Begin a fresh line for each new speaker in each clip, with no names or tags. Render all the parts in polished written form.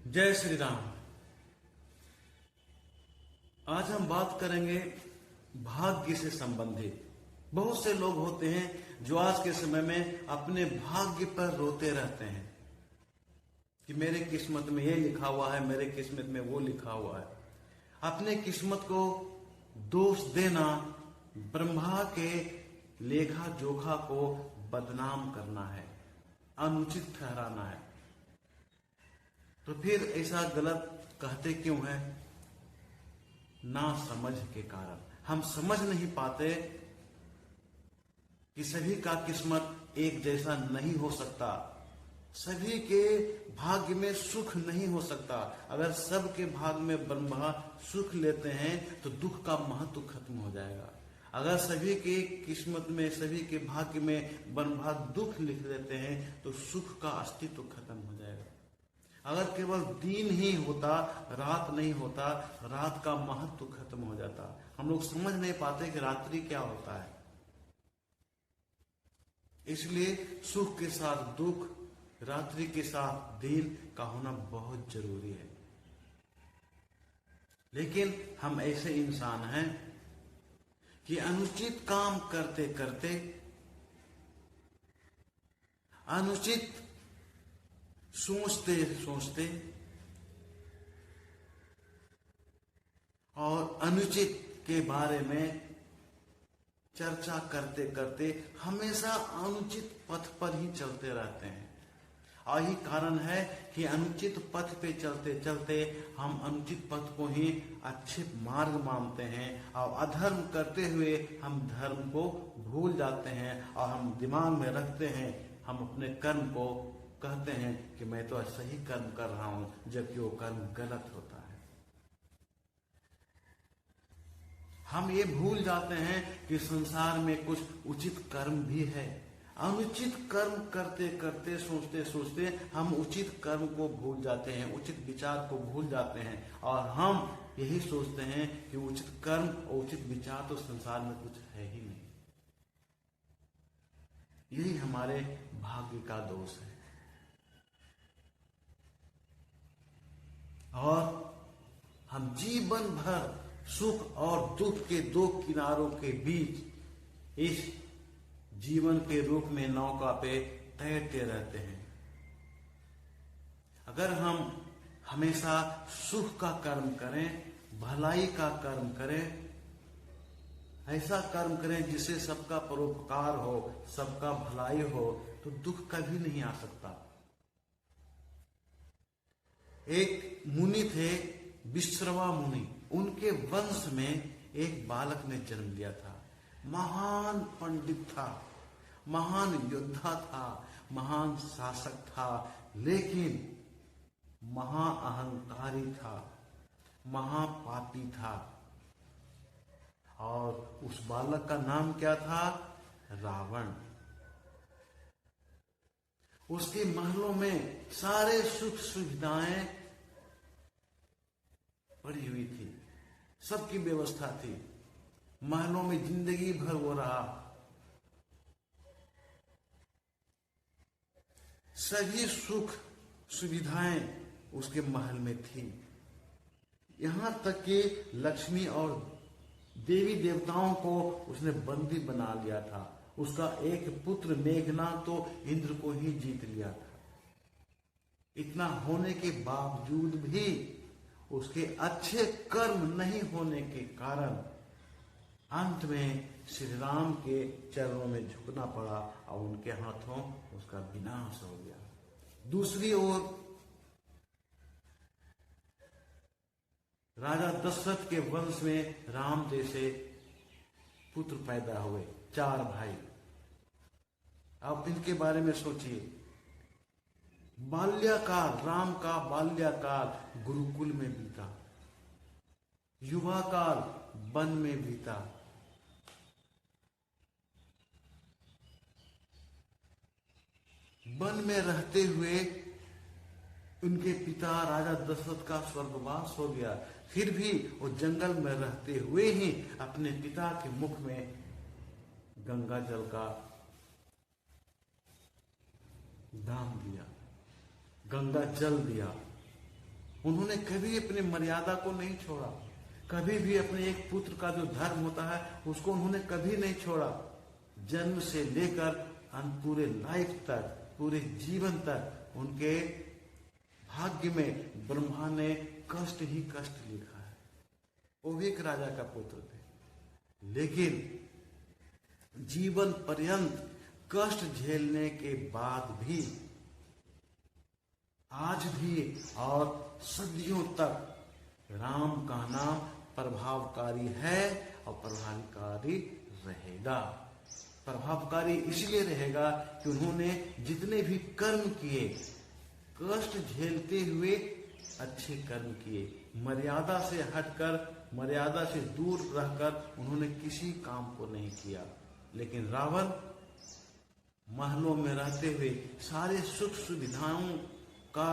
जय श्री राम। आज हम बात करेंगे भाग्य से संबंधित। बहुत से लोग होते हैं जो आज के समय में अपने भाग्य पर रोते रहते हैं कि मेरे किस्मत में ये लिखा हुआ है, मेरे किस्मत में वो लिखा हुआ है। अपने किस्मत को दोष देना ब्रह्मा के लेखा जोखा को बदनाम करना है, अनुचित ठहराना है। तो फिर ऐसा गलत कहते क्यों है? ना समझ के कारण। हम समझ नहीं पाते कि सभी का किस्मत एक जैसा नहीं हो सकता, सभी के भाग्य में सुख नहीं हो सकता। अगर सबके भाग्य में ब्रह्मा सुख लेते हैं तो दुख का महत्व खत्म हो जाएगा। अगर सभी के किस्मत में, सभी के भाग्य में ब्रह्मा दुख लिख देते हैं तो सुख का अस्तित्व खत्म हो जाएगा। अगर केवल दिन ही होता, रात नहीं होता, रात का महत्व खत्म हो जाता। हम लोग समझ नहीं पाते कि रात्रि क्या होता है। इसलिए सुख के साथ दुख, रात्रि के साथ दिन का होना बहुत जरूरी है। लेकिन हम ऐसे इंसान हैं कि अनुचित काम करते करते, अनुचित सोचते सोचते और अनुचित के बारे में चर्चा करते करते हमेशा अनुचित पथ पर ही चलते रहते हैं। और यही कारण है कि अनुचित पथ पे चलते चलते हम अनुचित पथ को ही अच्छे मार्ग मानते हैं और अधर्म करते हुए हम धर्म को भूल जाते हैं और हम दिमाग में रखते हैं, हम अपने कर्म को कहते हैं कि मैं तो सही कर्म कर रहा हूं, जबकि वो कर्म गलत होता है। हम ये भूल जाते हैं कि संसार में कुछ उचित कर्म भी है। अनुचित कर्म करते करते, सोचते सोचते हम उचित कर्म को भूल जाते हैं, उचित विचार को भूल जाते हैं और हम यही सोचते हैं कि उचित कर्म और उचित विचार तो संसार में कुछ है ही नहीं। यही हमारे भाग्य का दोष है। और हम जीवन भर सुख और दुख के दो किनारों के बीच इस जीवन के रूप में नौका पे तैरते रहते हैं। अगर हम हमेशा सुख का कर्म करें, भलाई का कर्म करें, ऐसा कर्म करें जिससे सबका परोपकार हो, सबका भलाई हो, तो दुख कभी नहीं आ सकता। एक मुनि थे, विश्रवा मुनि। उनके वंश में एक बालक ने जन्म लिया था। महान पंडित था, महान योद्धा था, महान शासक था, लेकिन महाअहंकारी था, महापापी था। और उस बालक का नाम क्या था? रावण। उसके महलों में सारे सुख सुविधाएं पड़ी हुई थी, सबकी व्यवस्था थी। महलों में जिंदगी भर वो रहा। सभी सुख सुविधाएं उसके महल में थी। यहां तक कि लक्ष्मी और देवी देवताओं को उसने बंदी बना लिया था। उसका एक पुत्र मेघनाद तो इंद्र को ही जीत लिया था। इतना होने के बावजूद भी उसके अच्छे कर्म नहीं होने के कारण अंत में श्री राम के चरणों में झुकना पड़ा और उनके हाथों उसका विनाश हो गया। दूसरी ओर राजा दशरथ के वंश में राम जैसे पुत्र पैदा हुए, 4 भाई। अब इनके बारे में सोचिए। बाल्यकाल, राम का बाल्यकाल गुरुकुल में बीता, युवा काल वन में बीता, वन में रहते हुए उनके पिता राजा दशरथ का स्वर्गवास हो गया। फिर भी वो जंगल में रहते हुए ही अपने पिता के मुख में गंगा जल का दान दिया, गंगा जल दिया। उन्होंने कभी अपनी मर्यादा को नहीं छोड़ा, कभी भी अपने एक पुत्र का जो धर्म होता है उसको उन्होंने कभी नहीं छोड़ा। जन्म से लेकर पूरे लाइफ तक, पूरे जीवन तक उनके भाग्य में ब्रह्मा ने कष्ट ही कष्ट लिखा है। वो भी एक राजा का पुत्र थे, लेकिन जीवन पर्यंत कष्ट झेलने के बाद भी, आज भी और सदियों तक राम का नाम प्रभावकारी है और प्रभावकारी रहेगा। प्रभावकारी इसलिए रहेगा कि उन्होंने जितने भी कर्म किए, कष्ट झेलते हुए अच्छे कर्म किए, मर्यादा से हटकर, मर्यादा से दूर रहकर उन्होंने किसी काम को नहीं किया। लेकिन रावण महलों में रहते हुए सारे सुख सुविधाओं का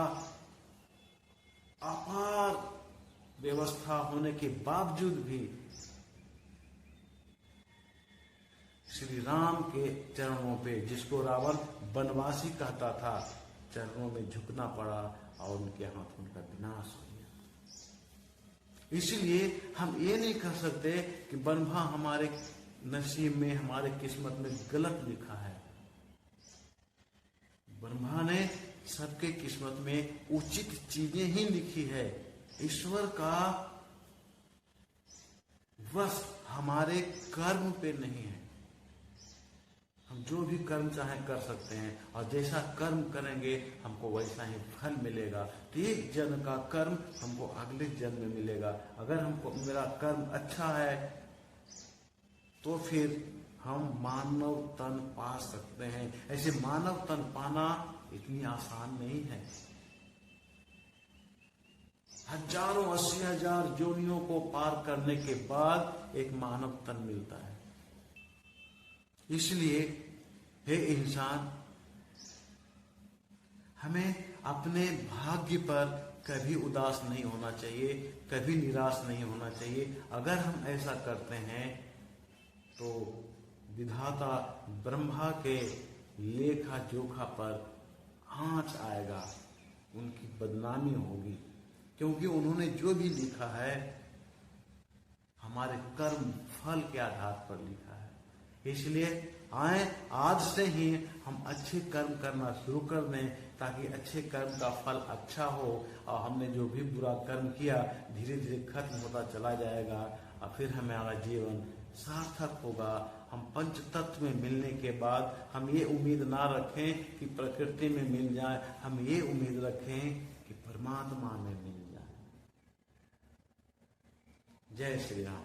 अपार व्यवस्था होने के बावजूद भी श्री राम के चरणों पे, जिसको रावण बनवासी कहता था, चरणों में झुकना पड़ा और उनके हाथ उनका विनाश हो गया। इसलिए हम ये नहीं कह सकते कि ब्रह्मा हमारे नसीब में, हमारे किस्मत में गलत लिखा है। ब्रह्मा ने सबके किस्मत में उचित चीजें ही लिखी है। ईश्वर का वश हमारे कर्म पे नहीं है। हम जो भी कर्म चाहे कर सकते हैं और जैसा कर्म करेंगे हमको वैसा ही फल मिलेगा। तो एक जन्म का कर्म हमको अगले जन्म में मिलेगा। अगर हमको मेरा कर्म अच्छा है तो फिर हम मानव तन पा सकते हैं। ऐसे मानव तन पाना इतनी आसान नहीं है। हजारों 80,000 जोनियों को पार करने के बाद एक मानव तन मिलता है। इसलिए हे इंसान, हमें अपने भाग्य पर कभी उदास नहीं होना चाहिए, कभी निराश नहीं होना चाहिए। अगर हम ऐसा करते हैं तो विधाता ब्रह्मा के लेखा जोखा पर आंच आएगा, उनकी बदनामी होगी, क्योंकि उन्होंने जो भी लिखा है हमारे कर्म फल के आधार पर लिखा है। इसलिए आए आज से ही हम अच्छे कर्म करना शुरू कर दें, ताकि अच्छे कर्म का फल अच्छा हो और हमने जो भी बुरा कर्म किया धीरे धीरे खत्म होता चला जाएगा और फिर हमारा जीवन सार्थक होगा। हम पंच तत्व में मिलने के बाद हम ये उम्मीद ना रखें कि प्रकृति में मिल जाए, हम ये उम्मीद रखें कि परमात्मा में मिल जाए। जय श्री राम।